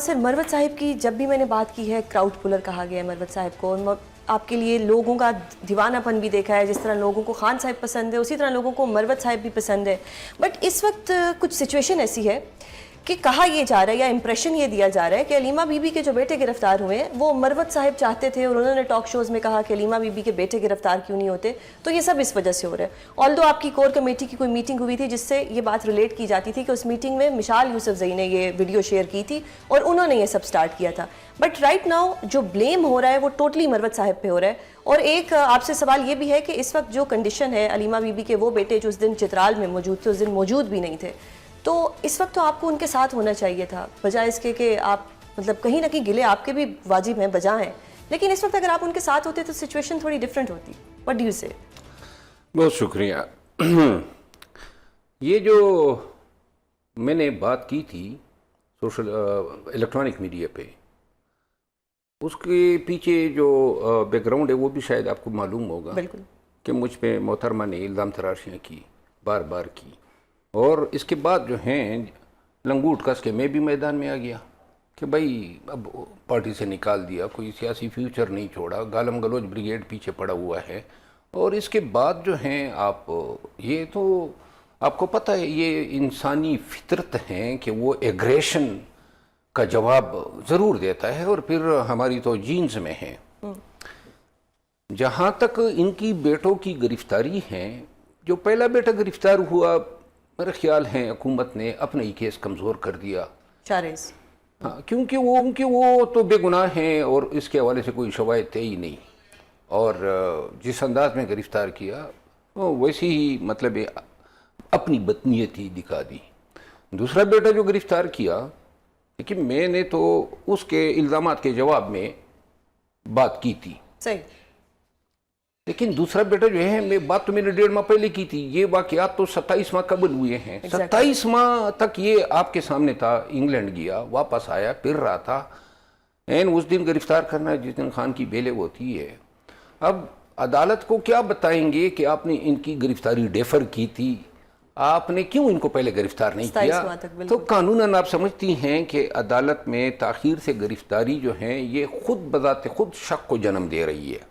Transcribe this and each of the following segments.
سر مروت صاحب کی جب بھی میں نے بات کی ہے، کراؤڈ پولر کہا گیا ہے مروت صاحب کو. آپ کے لیے لوگوں کا دیوانہ پن بھی دیکھا ہے، جس طرح لوگوں کو خان صاحب پسند ہے اسی طرح لوگوں کو مروت صاحب بھی پسند ہے. بٹ اس وقت کچھ سچویشن ایسی ہے کہ کہا یہ جا رہا ہے یا امپریشن یہ دیا جا رہا ہے کہ علیمہ بی بی کے جو بیٹے گرفتار ہوئے ہیں وہ مروت صاحب چاہتے تھے، اور انہوں نے ٹاک شوز میں کہا کہ علیمہ بی بی کے بیٹے گرفتار کیوں نہیں ہوتے. تو یہ سب اس وجہ سے ہو رہا ہے. آلدو آپ کی کور کمیٹی کی کوئی میٹنگ ہوئی تھی جس سے یہ بات ریلیٹ کی جاتی تھی کہ اس میٹنگ میں مشال یوسفزئی نے یہ ویڈیو شیئر کی تھی اور انہوں نے یہ سب سٹارٹ کیا تھا. بٹ رائٹ ناؤ جو بلیم ہو رہا ہے وہ ٹوٹلی مروت صاحب پہ ہو رہا ہے. اور ایک آپ سے سوال یہ بھی ہے کہ اس وقت جو کنڈیشن ہے علیمہ بی بی کے وہ بیٹے جو اس دن چترال میں موجود تھے اس دن موجود بھی نہیں تھے، تو اس وقت تو آپ کو ان کے ساتھ ہونا چاہیے تھا، بجائے اس کے کہ آپ مطلب کہیں نہ کہیں گلے آپ کے بھی واجب ہیں، بجا ہیں، لیکن اس وقت اگر آپ ان کے ساتھ ہوتے تو سچویشن تھوڑی ڈیفرنٹ ہوتی. واٹ ڈو یو سے؟ بہت شکریہ. یہ جو میں نے بات کی تھی سوشل الیکٹرانک میڈیا پہ، اس کے پیچھے جو بیک گراؤنڈ ہے وہ بھی شاید آپ کو معلوم ہوگا. بالکل. کہ مجھ پہ محترمہ نے الزام تراشیاں کی، بار بار کی، اور اس کے بعد جو ہیں لنگوٹ کس کے میں بھی میدان میں آ گیا کہ بھائی اب پارٹی سے نکال دیا، کوئی سیاسی فیوچر نہیں چھوڑا، گالم گلوچ بریگیڈ پیچھے پڑا ہوا ہے. اور اس کے بعد جو ہیں آپ یہ تو آپ کو پتہ ہے یہ انسانی فطرت ہیں کہ وہ ایگریشن کا جواب ضرور دیتا ہے، اور پھر ہماری تو جینز میں ہے. جہاں تک ان کی بیٹوں کی گرفتاری ہے، جو پہلا بیٹا گرفتار ہوا میرا خیال ہے حکومت نے اپنا ہی کیس کمزور کر دیا. چاریز. ہاں، کیونکہ وہ تو بے گناہ ہیں اور اس کے حوالے سے کوئی شواہد تھے ہی نہیں، اور جس انداز میں گرفتار کیا ویسی ہی مطلب اپنی بدنیت ہی دکھا دی. دوسرا بیٹا جو گرفتار کیا، لیکن میں نے تو اس کے الزامات کے جواب میں بات کی تھی. صحیح. لیکن دوسرا بیٹا جو ہے بات تو میں نے 1.5 ماہ پہلے کی تھی. یہ واقعات تو 27 ماہ قبل ہوئے ہیں. 27 ماہ تک یہ آپ کے سامنے تھا. انگلینڈ گیا، واپس آیا، پھر رہا تھا. اس دن گرفتار کرنا جس دن خان کی بیلے ہوتی ہے. اب عدالت کو کیا بتائیں گے کہ آپ نے ان کی گرفتاری ڈیفر کی تھی، آپ نے کیوں ان کو پہلے گرفتار نہیں کیا؟ تو قانوناً آپ سمجھتی ہیں کہ عدالت میں تاخیر سے گرفتاری جو ہے یہ خود بذات خود شک کو جنم دے رہی ہے.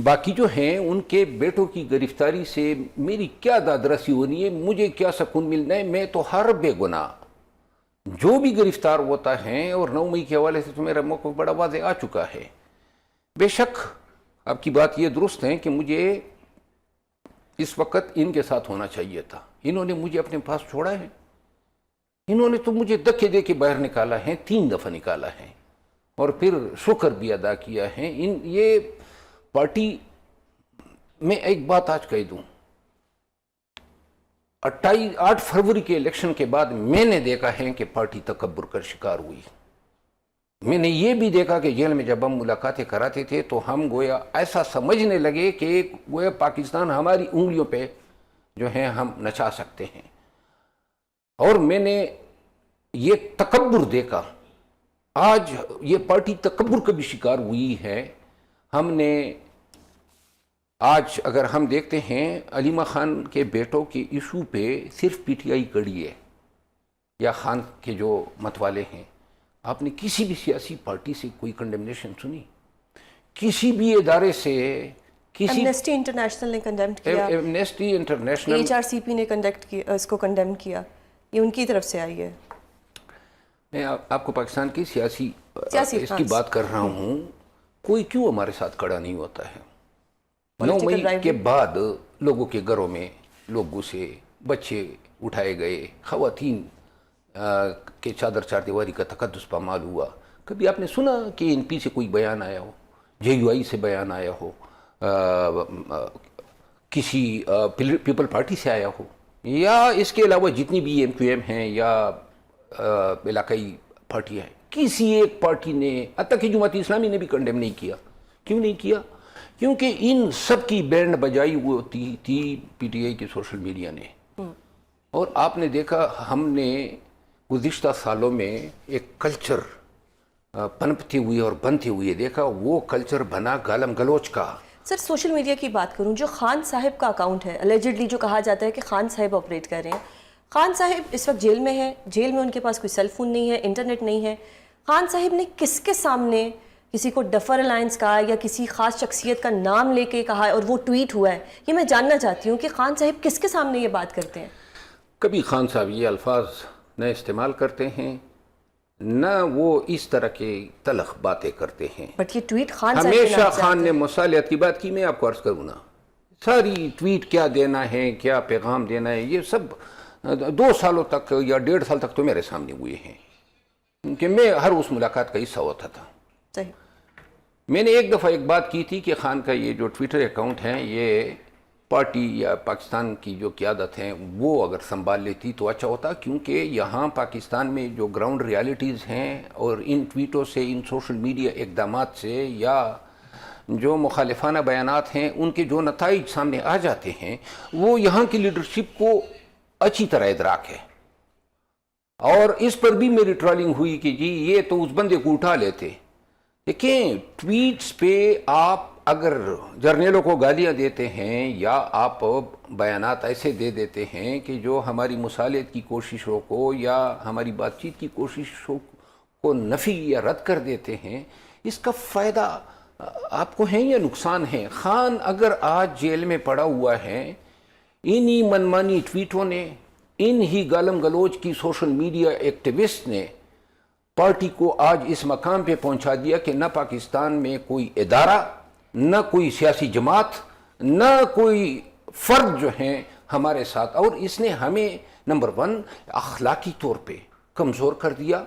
باقی جو ہیں ان کے بیٹوں کی گرفتاری سے میری کیا دادرسی ہونی ہے، مجھے کیا سکون ملنا ہے؟ میں تو ہر بے گناہ جو بھی گرفتار ہوتا ہے، اور 9 مئی کے حوالے سے تو میرا موقف بڑا واضح آ چکا ہے. بے شک آپ کی بات یہ درست ہے کہ مجھے اس وقت ان کے ساتھ ہونا چاہیے تھا. انہوں نے مجھے اپنے پاس چھوڑا ہے، انہوں نے تو مجھے دھکے دے کے باہر نکالا ہے، 3 دفعہ نکالا ہے، اور پھر شکر بھی ادا کیا ہے. یہ پارٹی میں ایک بات آج کہہ دوں، 8 فروری کے الیکشن کے بعد میں نے دیکھا ہے کہ پارٹی تکبر کا شکار ہوئی. میں نے یہ بھی دیکھا کہ جیل میں جب ہم ملاقاتیں کراتے تھے تو ہم گویا ایسا سمجھنے لگے کہ گویا پاکستان ہماری انگلیوں پہ جو ہے ہم نچا سکتے ہیں. اور میں نے یہ تکبر دیکھا. آج یہ پارٹی تکبر کا بھی شکار ہوئی ہے. ہم نے آج اگر ہم دیکھتے ہیں علیمہ خان کے بیٹوں کے ایشو پہ صرف پی ٹی آئی کڑی ہے یا خان کے جو متوالے ہیں. آپ نے کسی بھی سیاسی پارٹی سے کوئی کنڈیمنیشن سنی؟ کسی بھی ادارے سے؟ ایمنسٹی انٹرنیشنل نے کنڈیم کیا، ایمنسٹی انٹرنیشنل، HRCP نے اس کو کنڈیم کیا. یہ ان کی طرف سے آئی ہے. میں آپ کو پاکستان کی سیاسی اس کی بات کر رہا ہوں. کوئی کیوں ہمارے ساتھ کھڑا نہیں ہوتا ہے؟ 9 مئی کے بعد لوگوں کے گھروں میں لوگوں سے بچے اٹھائے گئے، خواتین کے چادر چار دیواری کا تقدس پامال ہوا. کبھی آپ نے سنا کہ ان پی سے کوئی بیان آیا ہو، JUI سے بیان آیا ہو، کسی پیپل پارٹی سے آیا ہو، یا اس کے علاوہ جتنی بھی MQM ہیں یا علاقائی پارٹیاں ہیں، کسی ایک پارٹی نے، حتیٰ کہ جماعت اسلامی نے بھی کنڈیم نہیں کیا؟ کیوں نہیں کیا؟ کیونکہ ان سب کی بینڈ بجائی ہوئی تھی PTI کے سوشل میڈیا نے. اور آپ نے دیکھا ہم نے گزشتہ سالوں میں ایک کلچر پنپتے ہوئے اور بنتے ہوئے دیکھا. وہ کلچر بنا گالم گلوچ کا. سر سوشل میڈیا کی بات کروں، جو خان صاحب کا اکاؤنٹ ہے، الیجڈلی جو کہا جاتا ہے کہ خان صاحب آپریٹ کر رہے ہیں، خان صاحب اس وقت جیل میں ہیں، جیل میں ان کے پاس کوئی سیل فون نہیں ہے، انٹرنیٹ نہیں ہے. خان صاحب نے کس کے سامنے کسی کو ڈفر الائنس کہا یا کسی خاص شخصیت کا نام لے کے کہا اور وہ ٹویٹ ہوا ہے؟ یہ میں جاننا چاہتی ہوں کہ خان صاحب کس کے سامنے یہ بات کرتے ہیں. کبھی خان صاحب یہ الفاظ نہ استعمال کرتے ہیں نہ وہ اس طرح کے تلخ باتیں کرتے ہیں. بٹ یہ ٹویٹ خان صاحب ہمیشہ خان نے مصالحت کی بات کی. میں آپ کو عرض کروں نا، ساری ٹویٹ کیا دینا ہے، کیا پیغام دینا ہے، یہ سب 2 سالوں تک یا 1.5 سال تک تو میرے سامنے ہوئے ہیں، کیونکہ میں ہر اس ملاقات کا حصہ ہوتا تھا. صحیح. میں نے ایک دفعہ ایک بات کی تھی کہ خان کا یہ جو ٹویٹر اکاؤنٹ ہے یہ پارٹی یا پاکستان کی جو قیادت ہیں وہ اگر سنبھال لیتی تو اچھا ہوتا، کیونکہ یہاں پاکستان میں جو گراؤنڈ ریالٹیز ہیں اور ان ٹویٹوں سے، ان سوشل میڈیا اقدامات سے یا جو مخالفانہ بیانات ہیں ان کے جو نتائج سامنے آ جاتے ہیں وہ یہاں کی لیڈرشپ کو اچھی طرح ادراک ہے. اور اس پر بھی میری ٹرالنگ ہوئی کہ جی یہ تو اس بندے کو اٹھا لیتے. دیکھیں ٹویٹس پہ آپ اگر جرنیلوں کو گالیاں دیتے ہیں یا آپ بیانات ایسے دے دیتے ہیں کہ جو ہماری مصالحت کی کوششوں کو یا ہماری بات چیت کی کوششوں کو نفی یا رد کر دیتے ہیں، اس کا فائدہ آپ کو ہے یا نقصان ہے؟ خان اگر آج جیل میں پڑا ہوا ہے انہی منمانی ٹویٹوں نے، انہی گالم گلوچ کی سوشل میڈیا ایکٹیوسٹ نے پارٹی کو آج اس مقام پہ پہنچا دیا کہ نہ پاکستان میں کوئی ادارہ، نہ کوئی سیاسی جماعت، نہ کوئی فرد جو ہیں ہمارے ساتھ، اور اس نے ہمیں نمبر 1 اخلاقی طور پہ کمزور کر دیا.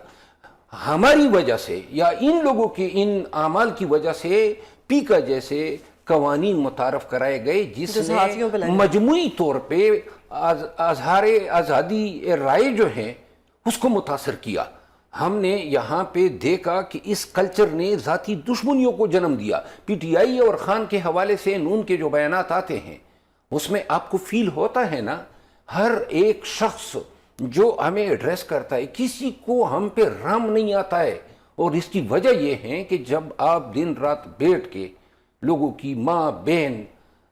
ہماری وجہ سے یا ان لوگوں کے ان اعمال کی وجہ سے پیکا جیسے قوانین متعارف کرائے گئے جس نے مجموعی طور پہ اظہار آزادی رائے جو ہیں اس کو متاثر کیا. ہم نے یہاں پہ دیکھا کہ اس کلچر نے ذاتی دشمنیوں کو جنم دیا. پی ٹی آئی اور خان کے حوالے سے نون کے جو بیانات آتے ہیں اس میں آپ کو فیل ہوتا ہے نا، ہر ایک شخص جو ہمیں ایڈریس کرتا ہے کسی کو ہم پہ رحم نہیں آتا ہے. اور اس کی وجہ یہ ہے کہ جب آپ دن رات بیٹھ کے لوگوں کی ماں بہن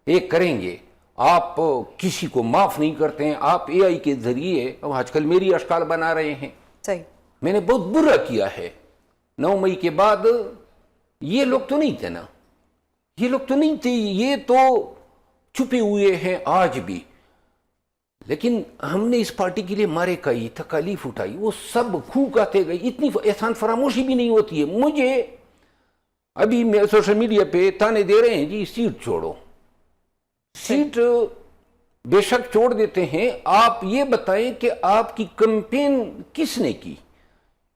ایک کریں گے، آپ کسی کو معاف نہیں کرتے ہیں. آپ اے آئی کے ذریعے آج کل میری اشکال بنا رہے ہیں. صحیح. میں نے بہت برا کیا ہے. 9 مئی کے بعد یہ لوگ تو نہیں تھے نا، یہ لوگ تو نہیں تھے، یہ تو چھپے ہوئے ہیں آج بھی. لیکن ہم نے اس پارٹی کے لیے مارے کئی تکالیف اٹھائی، وہ سب کھو آتے گئے. اتنی احسان فراموشی بھی نہیں ہوتی ہے. مجھے ابھی سوشل میڈیا پہ تانے دے رہے ہیں جی سیٹ چھوڑو. سیٹ بے شک چھوڑ دیتے ہیں. آپ یہ بتائیں کہ آپ کی کمپین کس نے کی؟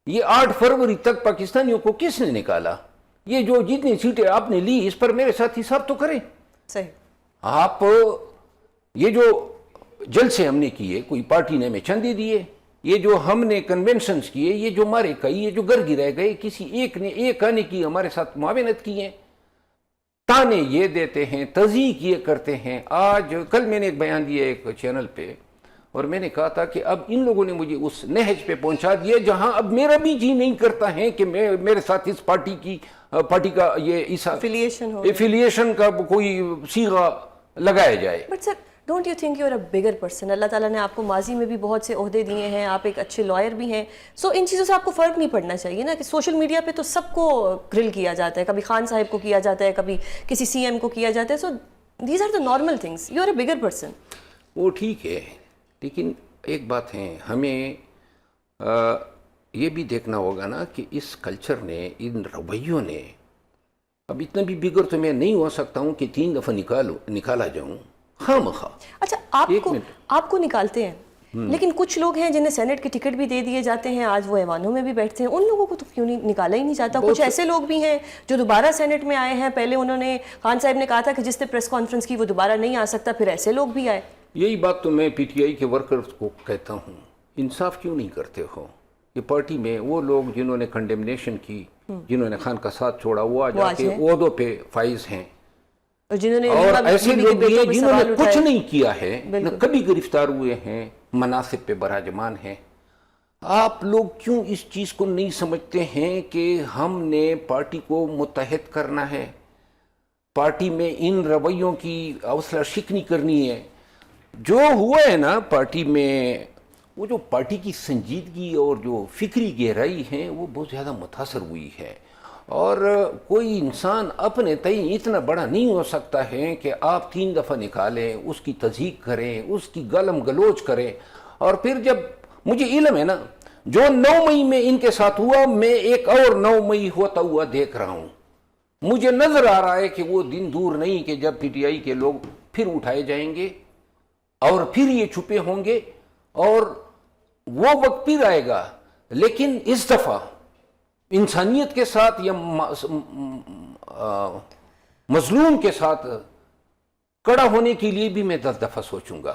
یہ 8 فروری تک پاکستانیوں کو کس نے نکالا؟ یہ جو جتنی سیٹیں آپ نے لی اس پر میرے ساتھ حساب تو کریں. صحیح. آپ یہ جو جلسے ہم نے کیے کوئی پارٹی نے ہمیں چندے دیے، یہ جو ہم نے کنونشنز کیے، یہ جو مارے کئی، یہ جو گھر گرائے گئے، کسی ایک نے ایک آنے کی ہمارے ساتھ معاونت کی ہے. تانے یہ دیتے ہیں، تضییق یہ کرتے ہیں. آج کل میں نے ایک بیان دیا ایک چینل پہ اور میں نے کہا تھا کہ اب ان لوگوں نے مجھے اس نہج پہ پہنچا دیا جہاں اب میرا بھی جی نہیں کرتا ہے کہ میرے ساتھ اس پارٹی کا یہ ایفیلیشن کا کوئی صیغہ لگایا جائے. But sir don't you think you are a bigger person? Allah تعالیٰ نے آپ کو ماضی میں بھی بہت سے عہدے دیے ہیں، آپ ایک اچھے لائر بھی ہیں. سو ان چیزوں سے آپ کو فرق نہیں پڑنا چاہیے نا کہ سوشل میڈیا پہ تو سب کو گرل کیا جاتا ہے، کبھی خان صاحب کو کیا جاتا ہے، کبھی کسی سی ایم کو کیا جاتا ہے. So these are the normal things. You are a bigger person. وہ ٹھیک ہے، لیکن ایک بات ہے، ہمیں یہ بھی دیکھنا ہوگا نا کہ اس کلچر نے، ان رویوں نے، اب اتنا بھی بگر تو میں نہیں ہو سکتا ہوں کہ 3 دفعہ نکالا جاؤں خواہ مخواہ. اچھا آپ کو نکالتے ہیں، لیکن کچھ لوگ ہیں جنہیں سینٹ کی ٹکٹ بھی دے دیے جاتے ہیں، آج وہ ایوانوں میں بھی بیٹھتے ہیں. ان لوگوں کو تو کیوں نہیں نکالا ہی نہیں جاتا؟ کچھ ایسے لوگ بھی ہیں جو دوبارہ سینٹ میں آئے ہیں. پہلے انہوں نے خان صاحب نے کہا تھا کہ جس نے پریس کانفرنس کی وہ دوبارہ نہیں آ سکتا، پھر ایسے لوگ بھی آئے. یہی بات تو میں پی ٹی آئی کے ورکرز کو کہتا ہوں، انصاف کیوں نہیں کرتے ہو؟ یہ پارٹی میں وہ لوگ جنہوں نے کنڈیمنیشن کی، جنہوں نے خان کا ساتھ چھوڑا، وہ آج آ کے عہدوں پہ فائز ہیں. اور ایسے لوگ بھی ہیں جنہوں نے کچھ نہیں کیا ہے، نہ کبھی گرفتار ہوئے ہیں، مناصب پہ براجمان ہیں. آپ لوگ کیوں اس چیز کو نہیں سمجھتے ہیں کہ ہم نے پارٹی کو متحد کرنا ہے، پارٹی میں ان رویوں کی حوصلہ شکنی کرنی ہے. جو ہوا ہے نا پارٹی میں وہ جو پارٹی کی سنجیدگی اور جو فکری گہرائی ہیں وہ بہت زیادہ متاثر ہوئی ہے. اور کوئی انسان اپنے تئیں اتنا بڑا نہیں ہو سکتا ہے کہ آپ 3 دفعہ نکالیں، اس کی تصدیق کریں، اس کی گالم گلوچ کریں. اور پھر جب مجھے علم ہے نا جو 9 مئی میں ان کے ساتھ ہوا، میں ایک اور 9 مئی ہوتا ہوا دیکھ رہا ہوں. مجھے نظر آ رہا ہے کہ وہ دن دور نہیں کہ جب پی ٹی آئی کے لوگ پھر اٹھائے جائیں گے اور پھر یہ چھپے ہوں گے اور وہ وقت پھر آئے گا. لیکن اس دفعہ انسانیت کے ساتھ یا مظلوم کے ساتھ کڑا ہونے کے لیے بھی میں 10 دفعہ سوچوں گا.